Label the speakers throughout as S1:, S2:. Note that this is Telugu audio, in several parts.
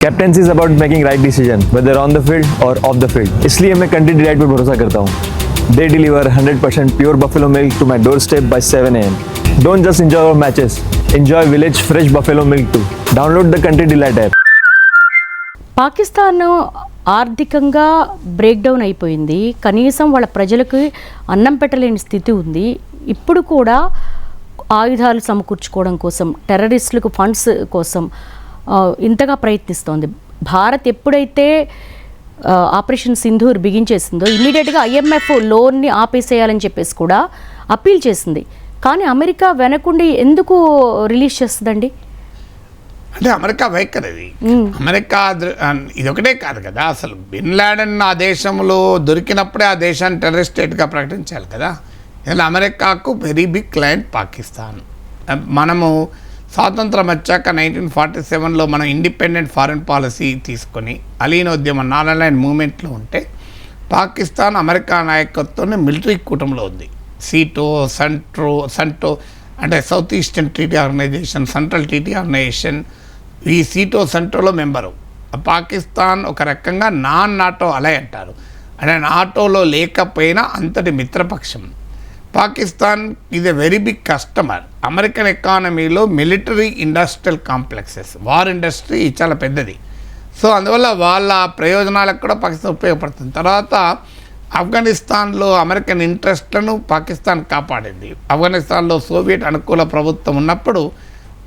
S1: Captaincy is about making right decision whether on the field or off the field. इसलिए मैं कंट्री डिलाइट पर भरोसा करता हूँ। They deliver 100% pure buffalo milk to my doorstep by 7 AM। Don't just enjoy our matches, enjoy village fresh buffalo milk too. Download the country delight app.
S2: Pakistan ఆర్థికంగా బ్రేక్ డౌన్ అయిపోయింది. కనీసం వాళ్ళ ప్రజలకు అన్నం పెట్టలేని స్థితి ఉంది. ఇప్పుడు కూడా ఆయుధాలు సమకూర్చుకోవడం కోసం, టెర్రరిస్టులకు ఫండ్స్ కోసం ఇంతగా ప్రయత్నిస్తోంది. భారత్ ఎప్పుడైతే ఆపరేషన్ సింధూర్ బిగించేసిందో ఇమీడియట్గా IMF లోన్ని ఆపేసేయాలని చెప్పేసి కూడా అప్పీల్ చేసింది. కానీ అమెరికా వెనకుండి ఎందుకు రిలీజ్ చేస్తుందండి?
S3: అంటే అమెరికా వైఖరి అమెరికా ఇదొకటే కాదు కదా, అసలు బిన్ లాడెన్ ఆ దేశంలో దొరికినప్పుడే ఆ దేశాన్ని టెర్రరిస్ట్ స్టేట్గా ప్రకటించాలి కదా. ఇలా అమెరికాకు వెరీ బిగ్ క్లయింట్ పాకిస్తాన్. మనము స్వాతంత్రం వచ్చాక 1947లో మనం ఇండిపెండెంట్ ఫారెన్ పాలసీ తీసుకొని అలీనోద్యమం నాన్ మూమెంట్లో ఉంటే పాకిస్తాన్ అమెరికా నాయకత్వంలో మిలిటరీ కూటమిలో ఉంది. సంటో అంటే south eastern treaty organisation, central treaty organisation, ఈ సంటోలో మెంబరు. పాకిస్తాన్ ఒక రకంగా నాటో అలై అంటారు. అంటే నాటోలో లేకపోయినా అంతటి మిత్రపక్షం. Pakistan is a very big customer. American ఎకానమీలో military industrial complexes, war industry చాలా పెద్దది. సో అందువల్ల వాళ్ళ ప్రయోజనాలకు కూడా పాకిస్తాన్ ఉపయోగపడుతుంది. తర్వాత ఆఫ్ఘనిస్తాన్లో అమెరికన్ ఇంట్రెస్ట్లను పాకిస్తాన్ కాపాడింది. ఆఫ్ఘనిస్తాన్లో సోవియట్ అనుకూల ప్రభుత్వం ఉన్నప్పుడు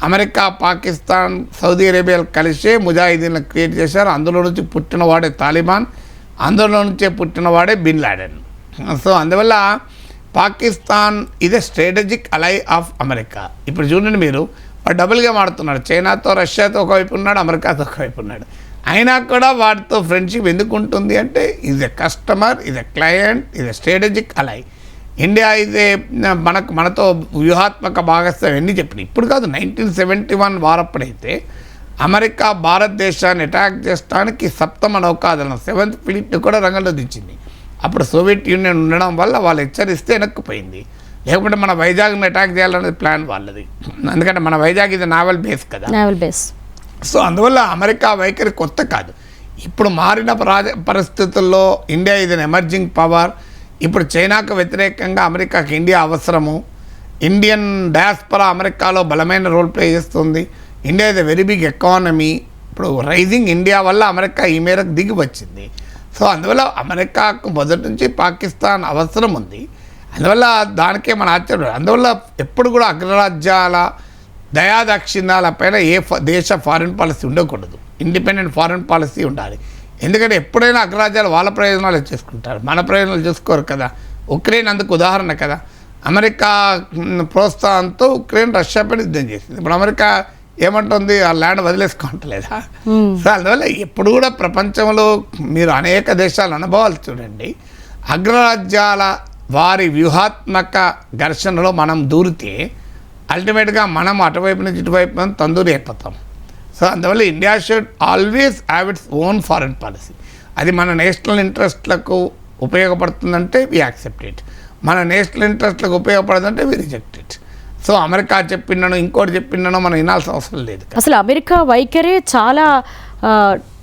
S3: అమెరికా, పాకిస్తాన్, సౌదీ అరేబియాలు కలిసే ముజాహిదీన్లను క్రియేట్ చేశారు. అందులో నుంచి పుట్టినవాడే తాలిబాన్, అందులో నుంచే పుట్టినవాడే బిన్ లాడెన్. సో అందువల్ల పాకిస్తాన్ ఇది స్ట్రాటజిక్ అలై ఆఫ్ అమెరికా. ఇప్పుడు చూడండి, మీరు వాడు డబుల్గా మాడుతున్నాడు. చైనాతో, రష్యాతో ఒకవైపు ఉన్నాడు, అమెరికాతో ఒకవైపు ఉన్నాడు. అయినా కూడా వాటితో ఫ్రెండ్షిప్ ఎందుకు ఉంటుంది అంటే is a customer, is a client, is a strategic ally. India ఇదే మనతో వ్యూహాత్మక భాగస్వామ్యం ఎన్ని చెప్పినాయి. ఇప్పుడు కాదు, 1971 వారప్పుడైతే అమెరికా భారతదేశాన్ని అటాక్ చేయడానికి 7వ నౌకాదళం 7th ఫ్లీట్ని కూడా రంగంలో దించింది. అప్పుడు సోవియట్ యూనియన్ ఉండడం వల్ల వాళ్ళు హెచ్చరిస్తే వెనక్కిపోయింది. లేకపోతే మన వైజాగ్ని అటాక్ చేయాలనేది ప్లాన్ వాళ్ళది. ఎందుకంటే మన వైజాగ్ ఇది నావల్ బేస్ కదా, నావల్ బేస్. సో అందువల్ల అమెరికా వైఖరి కొత్త కాదు. ఇప్పుడు మారిన పరిస్థితుల్లో ఇండియా ఇది ఎమర్జింగ్ పవర్. ఇప్పుడు చైనాకు వ్యతిరేకంగా అమెరికాకి ఇండియా అవసరము. ఇండియన్ డయాస్పరా అమెరికాలో బలమైన రోల్ ప్లే చేస్తుంది. ఇండియా ఇది వెరీ బిగ్ ఎకానమీ. ఇప్పుడు రైజింగ్ ఇండియా వల్ల అమెరికా ఈ మేరకు దిగి వచ్చింది. సో అందువల్ల అమెరికాకు మొదటి నుంచి పాకిస్తాన్ అవసరం ఉంది. అందువల్ల దానికే మన ఆశ్చర్యం. అందువల్ల ఎప్పుడు కూడా అగ్రరాజ్యాల దయాదాక్షిణ్యాల పైన ఏ దేశ ఫారిన్ పాలసీ ఉండకూడదు. ఇండిపెండెంట్ ఫారిన్ పాలసీ ఉండాలి. ఎందుకంటే ఎప్పుడైనా అగ్రరాజ్యాలు వాళ్ళ ప్రయోజనాలు చేసుకుంటారు, మన ప్రయోజనాలు చూసుకోరు కదా. ఉక్రెయిన్ అందుకు ఉదాహరణ కదా. అమెరికా ప్రోత్సాహంతో ఉక్రెయిన్ రష్యా పైన యుద్ధం చేసింది. ఇప్పుడు అమెరికా ఏమంటుంది, ఆ ల్యాండ్ వదిలేసుకుంటలేదా? సో అందువల్ల ఎప్పుడు కూడా ప్రపంచంలో మీరు అనేక దేశాల అనుభవాలు చూడండి. అగ్రరాజ్యాల వారి వ్యూహాత్మక ఘర్షణలో మనం దూరితే అల్టిమేట్గా మనం అటువైపు నుంచి ఇటువైపు తందూరి అయిపోతాం. సో అందువల్ల India should always have its own foreign policy. అది మన నేషనల్ ఇంట్రెస్ట్లకు ఉపయోగపడుతుందంటే వి యాక్సెప్ట్ ఇట్, మన నేషనల్ ఇంట్రెస్ట్లకు ఉపయోగపడదంటే we reject it. So America చెప్పినాను, ఇంకోటి చెప్పినాను మనం వినాల్సిన అవసరం లేదు.
S2: అసలు అమెరికా వైఖరే చాలా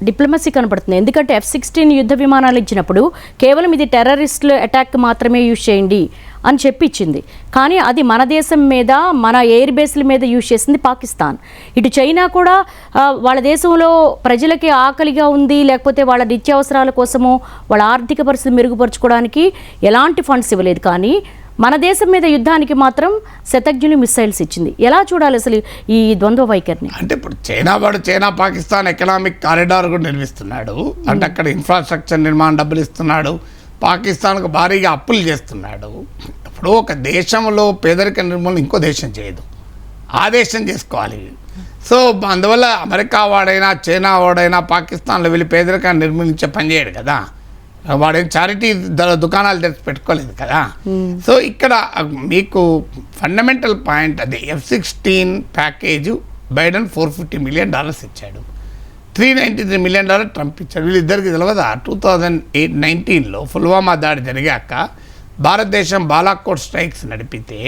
S2: డిప్లొమసీ కనపడుతుంది. ఎందుకంటే F-16 యుద్ధ విమానాలు ఇచ్చినప్పుడు కేవలం ఇది టెర్రరిస్టుల అటాక్ మాత్రమే యూజ్ చేయండి అని చెప్పి ఇచ్చింది. కానీ అది మన దేశం మీద, మన ఎయిర్ బేస్ల మీద యూజ్ చేసింది పాకిస్తాన్. ఇటు చైనా కూడా వాళ్ళ దేశంలో ప్రజలకి ఆకలిగా ఉంది, లేకపోతే వాళ్ళ నిత్యావసరాల కోసమో వాళ్ళ ఆర్థిక పరిస్థితి మెరుగుపరచుకోవడానికి ఎలాంటి ఫండ్స్ ఇవ్వలేదు. కానీ మన దేశం మీద యుద్ధానికి మాత్రం శతజ్ఞులు మిసైల్స్ ఇచ్చింది. ఎలా చూడాలి అసలు ఈ ద్వంద్వ వైఖరిని?
S3: అంటే ఇప్పుడు చైనా పాకిస్తాన్ ఎకనామిక్ కారిడార్ కూడా నిర్మిస్తున్నాడు. అంటే అక్కడ ఇన్ఫ్రాస్ట్రక్చర్ నిర్మాణం డబ్బులు ఇస్తున్నాడు. పాకిస్తాన్కు భారీగా అప్పులు చేస్తున్నాడు. ఇప్పుడు ఒక దేశంలో పేదరిక నిర్మూలన ఇంకో దేశం చేయదు, ఆ దేశం చేసుకోవాలి. సో అందువల్ల అమెరికా వాడైనా చైనా వాడైనా పాకిస్తాన్లో వెళ్ళి పేదరికాన్ని నిర్మూలించే పని చేయడు కదా. వాడేం చారిటీ దుకాణాలు తెరిచి పెట్టుకోలేదు కదా. సో ఇక్కడ మీకు ఫండమెంటల్ పాయింట్ అది. F-16 ప్యాకేజు బైడెన్ $450 million ఇచ్చాడు, $393 million ట్రంప్ ఇచ్చాడు. వీళ్ళిద్దరికి తెలియదా 2019లో పుల్వామా దాడి జరిగాక భారతదేశం బాలాకోట్ స్ట్రైక్స్ నడిపితే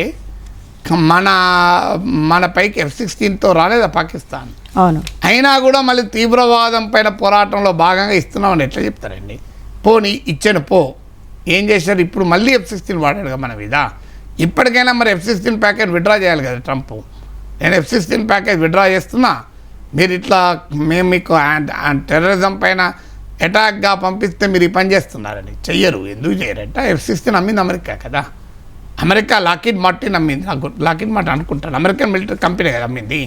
S3: మన పైకి F-16తో రాలేదా పాకిస్తాన్?
S2: అవును.
S3: అయినా కూడా మళ్ళీ తీవ్రవాదం పైన పోరాటంలో భాగంగా ఇస్తున్నామని ఎట్లా చెప్తారండి? పోనీ ఇచ్చాను పో, ఏం చేశారు? ఇప్పుడు మళ్ళీ F-16 వాడాడుగా మన మీద. ఇప్పటికైనా మరి F-16 ప్యాకేజ్ విత్డ్రా చేయాలి కదా ట్రంప్. నేను F-16 ప్యాకేజ్ విత్డ్రా చేస్తున్నా, మీరు ఇట్లా మేము మీకు టెర్రరిజం పైన అటాక్గా పంపిస్తే మీరు ఈ పని చేస్తున్నారని. చెయ్యరు. ఎందుకు చేయరంట? F-16 అమ్మింది అమెరికా కదా. అమెరికా లాకిడ్ మార్టిన్ అమ్మింది. నాకు లాకిడ్ మార్టిన్ అనుకుంటాను, అమెరికన్ మిలిటరీ కంపెనీ కదా అమ్మింది.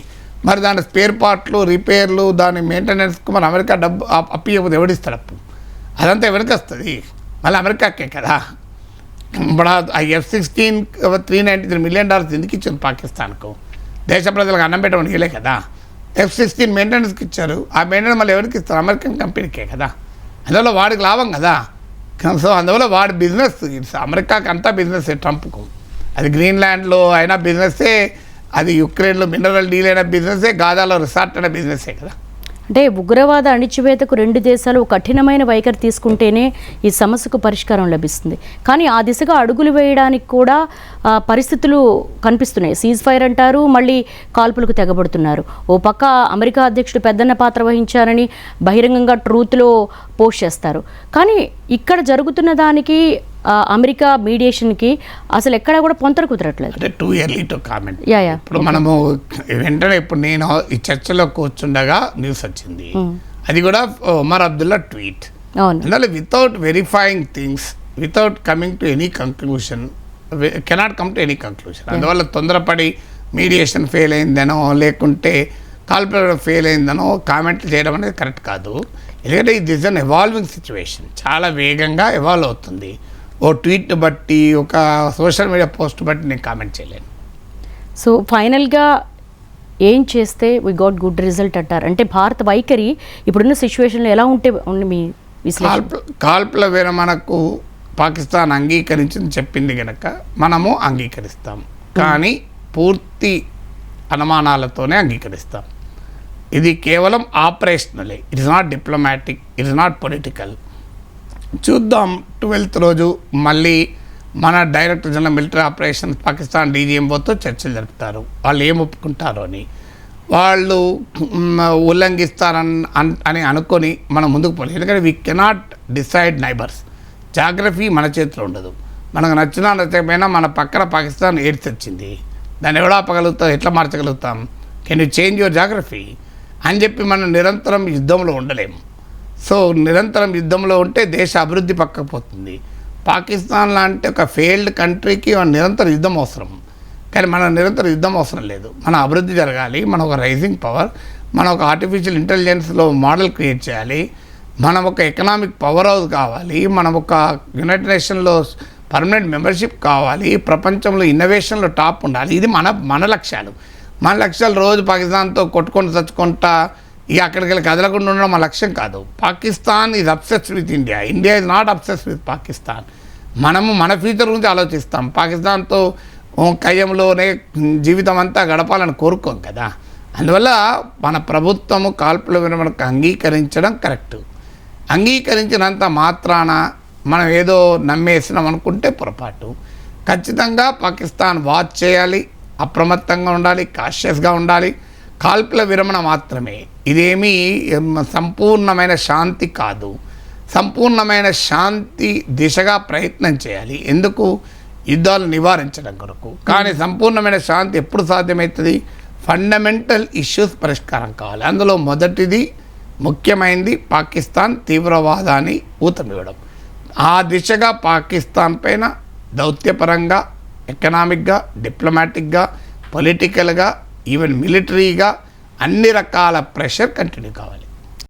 S3: మరి దాని స్పేర్ పార్ట్లు, రిపేర్లు, దాని మెయింటెనెన్స్కు మరి అమెరికా డబ్బు అప్పియకపోతే ఎవడిస్తాడు అప్పు? అదంతా ఎవరికి వస్తుంది? మళ్ళీ అమెరికాకే కదా. ఇప్పుడు ఆ F-16 $393 million ఎందుకు ఇచ్చారు పాకిస్తాన్కు? దేశ ప్రజలకు అన్నం పెట్టమని ఇవ్వలే కదా. F-16 మెయింటెనెన్స్కి ఇచ్చారు. ఆ మెయింటెనెన్స్ మళ్ళీ ఎవరికి ఇస్తారు? అమెరికన్ కంపెనీకే కదా. అందువల్ల వాడికి లాభం కదా. సో అందువల్ల వాడి బిజినెస్, అమెరికాకి అంతా బిజినెస్, ట్రంప్కు అది గ్రీన్లాండ్లో అయినా బిజినెస్సే, అది యుక్రెయిన్లో మినరల్ డీల్ అయిన బిజినెస్సే, గాజాలో రిసార్ట్ అయిన బిజినెస్సే కదా.
S2: అంటే ఉగ్రవాద అణిచివేతకు 2 దేశాలు కఠినమైన వైఖరి తీసుకుంటేనే ఈ సమస్యకు పరిష్కారం లభిస్తుంది. కానీ ఆ దిశగా అడుగులు వేయడానికి కూడా పరిస్థితులు కనిపిస్తున్నాయి. సీజ్ ఫైర్ అంటారు, మళ్ళీ కాల్పులకు తెగబడుతున్నారు. ఓ పక్క అమెరికా అధ్యక్షుడు పెద్దన్న పాత్ర వహించారని బహిరంగంగా ట్రూత్లో పోస్ట్ చేస్తారు. కానీ ఇక్కడ జరుగుతున్న దానికి అమెరికా మీడియేషన్కి అసలు ఎక్కడా కూడా పొంతన కుదరట్లేదు.
S3: అంటే too early to comment.
S2: Yeah
S3: ఇప్పుడు మనము వెంటనే ఇప్పుడు నేను ఈ చర్చలో కూర్చుండగా న్యూస్ వచ్చింది. అది కూడా ఉమర్ అబ్దుల్లా ట్వీట్. అందువల్ల without verifying things, without coming to any conclusion, cannot come to any conclusion. అందువల్ల తొందరపడి మీడియేషన్ ఫెయిల్ అయిందనో లేకుంటే కాల్పులేషన్ ఫెయిల్ అయిందనో కామెంట్లు చేయడం అనేది కరెక్ట్ కాదు. ఎందుకంటే ఇది ఇస్ అన్ ఎవాల్వింగ్ సిచ్యువేషన్, చాలా వేగంగా ఎవాల్వ్ అవుతుంది. ఓ ట్వీట్ బట్టి, ఒక సోషల్ మీడియా పోస్ట్ బట్టి నేను కామెంట్ చేయలేను.
S2: సో ఫైనల్గా ఏం చేస్తే వి గాట్ గుడ్ రిజల్ట్ అంటారు? అంటే భారత వైఖరి ఇప్పుడున్న సిచ్యువేషన్లో ఎలా ఉంటే మీ విశ్లేషణ?
S3: కాల్పుల విరమణకు పాకిస్తాన్ అంగీకరించింది చెప్పింది కనుక మనము అంగీకరిస్తాం, కానీ పూర్తి అనుమానాలతోనే అంగీకరిస్తాం. ఇది కేవలం ఆపరేషనలే, it is not diplomatic, it is not political. చూద్దాం 12th రోజు మళ్ళీ మన director general military operations Pakistan DGMOతో చర్చలు జరుపుతారు. వాళ్ళు ఏం ఒప్పుకుంటారో అని. వాళ్ళు ఉల్లంఘిస్తారని అనుకొని మనం ముందుకు పోలేదు. ఎందుకంటే we cannot decide neighbours. Geography మన చేతిలో ఉండదు. మనకు నచ్చినా నచ్చకపోయినా మన పక్కన పాకిస్తాన్ ఎయిడ్స్ వచ్చింది, దాన్ని ఎవడా ఆపగలుగుతాం, ఎట్లా మార్చగలుగుతాం? Can you change your geography అని చెప్పి మనం నిరంతరం యుద్ధంలో ఉండలేము. సో నిరంతరం యుద్ధంలో ఉంటే దేశ అభివృద్ధి పక్కపోతుంది. పాకిస్తాన్ లాంటి ఒక ఫెయిల్డ్ కంట్రీకి నిరంతర యుద్ధం అవసరం, కానీ మన నిరంతర యుద్ధం అవసరం లేదు. మన అభివృద్ధి జరగాలి, మన ఒక రైజింగ్ పవర్, మన ఒక ఆర్టిఫిషియల్ ఇంటెలిజెన్స్లో మోడల్ క్రియేట్ చేయాలి, మనం ఒక ఎకనామిక్ పవర్ హౌస్ కావాలి, మనం ఒక యునైటెడ్ నేషన్లో పర్మనెంట్ మెంబర్షిప్ కావాలి, ప్రపంచంలో ఇన్నోవేషన్లో టాప్ ఉండాలి. ఇది మన లక్ష్యాలు. మన లక్ష్యాలు రోజు పాకిస్తాన్తో కొట్టుకొని చచ్చుకుంటా ఇక అక్కడికి వెళ్ళి కదలకుండా ఉండడం మా లక్ష్యం కాదు. Pakistan is obsessed with India, India is not obsessed with Pakistan. మనము మన ఫ్యూచర్ గురించి ఆలోచిస్తాం. పాకిస్తాన్తో కయ్యంలోనే జీవితం అంతా గడపాలని కోరుకోం కదా. అందువల్ల మన ప్రభుత్వము కాల్పుల విరమణకు అంగీకరించడం కరెక్టు. అంగీకరించినంత మాత్రాన మనం ఏదో నమ్మేసినాం అనుకుంటే పొరపాటు. ఖచ్చితంగా పాకిస్తాన్ వాచ్ చేయాలి, అప్రమత్తంగా ఉండాలి, కాషియస్గా ఉండాలి. కాల్పుల విరమణ మాత్రమే, ఇదేమీ సంపూర్ణమైన శాంతి కాదు. సంపూర్ణమైన శాంతి దిశగా ప్రయత్నం చేయాలి. ఎందుకు? యుద్ధాలు నివారించడం కొరకు. కానీ సంపూర్ణమైన శాంతి ఎప్పుడు సాధ్యమవుతుంది? ఫండమెంటల్ ఇష్యూస్ పరిష్కారం కావాలి. అందులో మొదటిది ముఖ్యమైనది పాకిస్తాన్ తీవ్రవాదాన్ని ఊతమివ్వడం. ఆ దిశగా పాకిస్తాన్ పైన దౌత్యపరంగా, ఎకనామిక్గా, డిప్లొమాటిక్గా, పొలిటికల్గా, ఈవెన్ మిలిటరీగా అన్ని రకాల ప్రెషర్ కంటిన్యూ కావాలి.